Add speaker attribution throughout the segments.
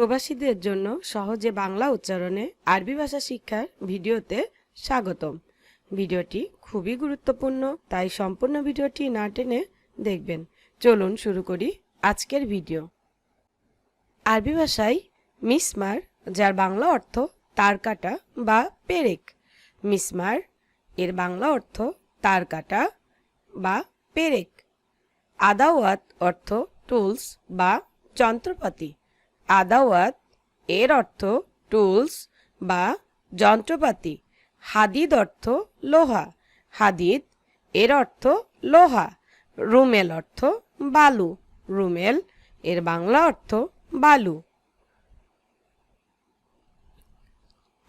Speaker 1: প্রবাসীদের জন্য সহজে বাংলা উচ্চারণে আরবি ভাষা শিক্ষার ভিডিওতে স্বাগতম। ভিডিওটি খুবই গুরুত্বপূর্ণ, তাই সম্পূর্ণ ভিডিওটি না টেনে দেখবেন। চলুন শুরু করি আজকের ভিডিও। আরবি ভাষায় মিসমার, যার বাংলা অর্থ তার কাটা বা পেরেক। মিসমার এর বাংলা অর্থ তার কাটা বা পেরেক। আদাওয়াত অর্থ টুলস বা যন্ত্রপাতি। আদাওয়াত এর অর্থ টুলস বা যন্ত্রপাতি। হাদিদ অর্থ লোহা। হাদিদ এর অর্থ লোহা। রুমেল অর্থ বালু। রুমেল এর বাংলা অর্থ বালু।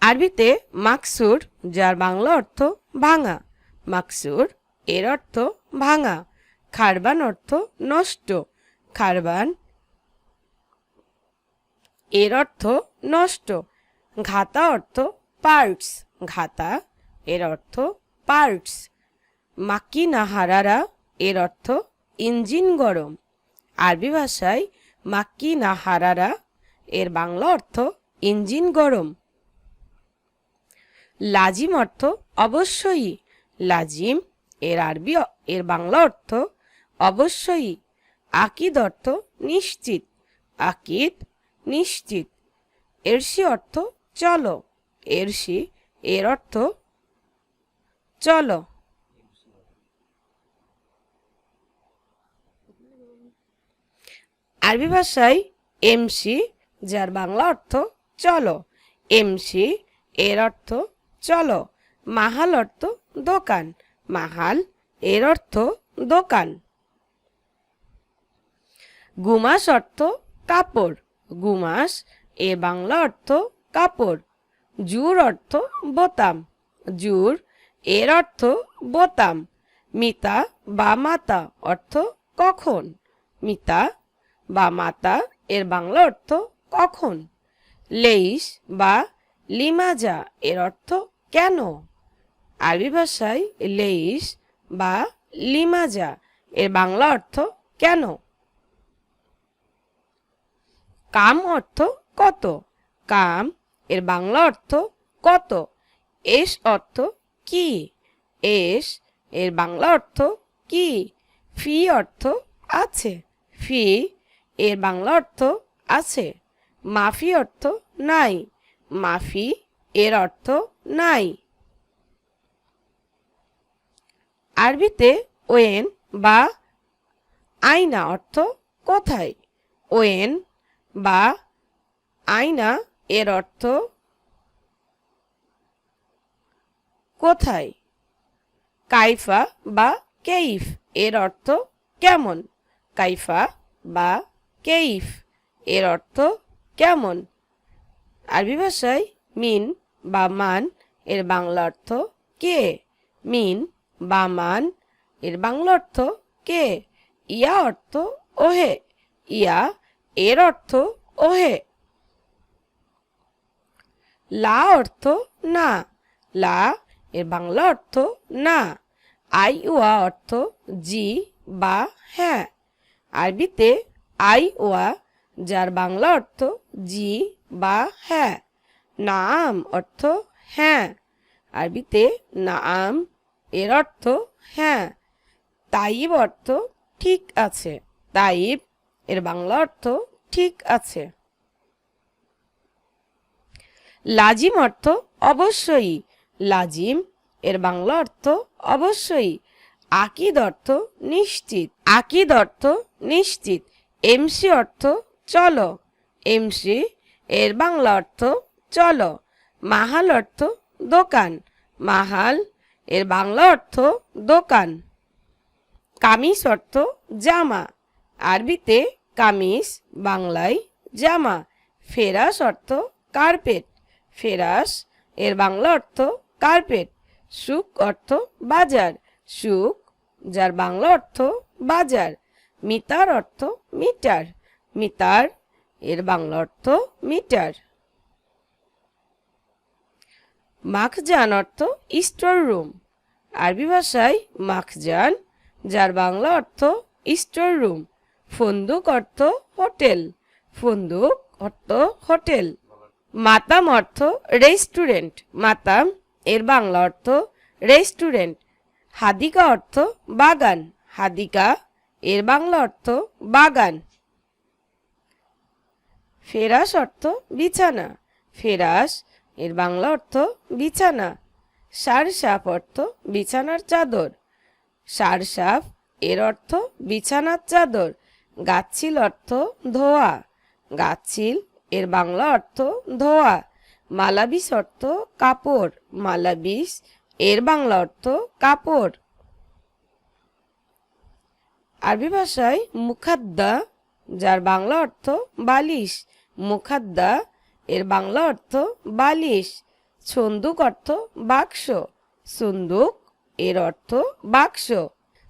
Speaker 1: আরবিতে মাকসুর, যার বাংলা অর্থ ভাঙা। মাকসুর এর অর্থ ভাঙা। খারবান অর্থ নষ্ট। খারবান এর অর্থ নষ্ট। ঘাতা অর্থ পার্টস। ঘাতা এর অর্থ পার্টস। মাকিনা হারারা এর অর্থ ইঞ্জিন গরম। আরবি ভাষায় মাকিনা হারারা এর বাংলা অর্থ ইঞ্জিন গরম। লাজিম অর্থ অবশ্যই। লাজিম এর বাংলা অর্থ অবশ্যই। আকিদ অর্থ নিশ্চিত। আকিদ নিশ্চিত। এরশি অর্থ চলো। এরশি এর অর্থ চলো। আরবি ভাষায় এমসি, যার বাংলা অর্থ চলো। এমসি এর অর্থ চলো। মাহাল অর্থ দোকান। মাহাল এর অর্থ দোকান। গুমাস অর্থ কাপড়। গুমাস এর বাংলা অর্থ কাপড়। জুর অর্থ বোতাম। জুর এর অর্থ বোতাম। মিতা বা মাতা অর্থ কখন। মিতা বা মাতা এর বাংলা অর্থ কখন। লেইস বা লিমাজা এর অর্থ কেন। আরবি ভাষায় লেইস বা লিমাজা এর বাংলা অর্থ কেন। কাম অর্থ কত। কাম এর বাংলা অর্থ কত। এস অর্থ কি। এস এর বাংলা অর্থ কি। ফি অর্থ আছে। ফি এর বাংলা অর্থ আছে। মাফি অর্থ নাই। মাফি এর অর্থ নাই। আরবিতে ওয়েন বা আয়না অর্থ কোথায়। ওয়েন বা আয়না এর অর্থ কোথায়। কাইফা বা কেইফ এর অর্থ কেমন। কাইফা বা কেইফ এর অর্থ কেমন। আরবি ভাষায় মিন বা মান এর বাংলা অর্থ কে। মিন বা মান এর বাংলা অর্থ কে। ইয়া অর্থ ওহে। ইয়া এর অর্থ ওহে। লা অর্থ না। লা এর বাংলা অর্থ না। আই ওয়া অর্থ জি বা হ্যাঁ। আরবিতে আই ওয়া, যার বাংলা অর্থ জি বা হ্যাঁ। নাম অর্থ হ্যাঁ। আরবিতে নাম এর অর্থ হ্যাঁ। তাইব অর্থ ঠিক আছে। তাইব এর বাংলা অর্থ ঠিক আছে। লাজিম অর্থ অবশ্যই। লাজিম এর বাংলা অর্থ অবশ্যই। আকিদ অর্থ নিশ্চিত। আকিদ অর্থ নিশ্চিত। এমসি অর্থ চলো। এমসি এর বাংলা অর্থ চলো। মাহাল অর্থ দোকান। মাহাল এর বাংলা অর্থ দোকান। কামিজ অর্থ জামা। আরবিতে কামিজ, বাংলায় জামা। ফেরাস অর্থ কার্পেট। ফেরাস এর বাংলা অর্থ কার্পেট। সুক অর্থ বাজার। সুক, যার বাংলা অর্থ বাজার। মিতার অর্থ মিটার। মিতার এর বাংলা অর্থ মিটার। মাখজান অর্থ স্টোর রুম। আরবি ভাষায় মাখজান, যার বাংলা অর্থ স্টোর রুম। ফন্দুক অর্থ হোটেল। ফুন্দুক অর্থ হোটেল। মাতাম অর্থ রেস্টুরেন্ট। মাতাম এর বাংলা অর্থ রেস্টুরেন্ট। হাদিকা অর্থ বাগান। হাদিকা এর বাংলা অর্থ বাগান। ফেরাশ অর্থ বিছানা। ফেরাশ এর বাংলা অর্থ বিছানা। সারসাফ অর্থ বিছানার চাদর। সারসাফ এর অর্থ বিছানার চাদর। গাচ্ছিল অর্থ ধোয়া। গাচ্ছিল এর বাংলা অর্থ ধোয়া। মালাবিস অর্থ কাপড়। মালাবিস এর বাংলা অর্থ কাপড়। আরবি ভাষায় মুখাদ্দা যার বাংলা অর্থ বালিশ। মুখাদ্দা এর বাংলা অর্থ বালিশ। ছন্দুক অর্থ বাক্স। সুন্দুক এর অর্থ বাক্স।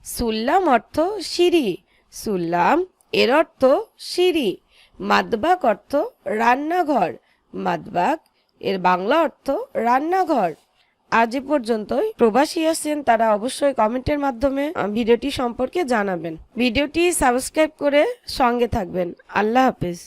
Speaker 1: সুল্লাম অর্থ সিঁড়ি। সুল্লাম এর অর্থ সিঁড়ি। মাদবাক অর্থ রান্নাঘর। মাদবাক এর বাংলা অর্থ রান্নাঘর। আজ এ পর্যন্তই। প্রবাসী আছেন তারা অবশ্যই কমেন্টের মাধ্যমে ভিডিওটি সম্পর্কে জানাবেন। ভিডিওটি সাবস্ক্রাইব করে সঙ্গে থাকবেন। আল্লাহ হাফেজ।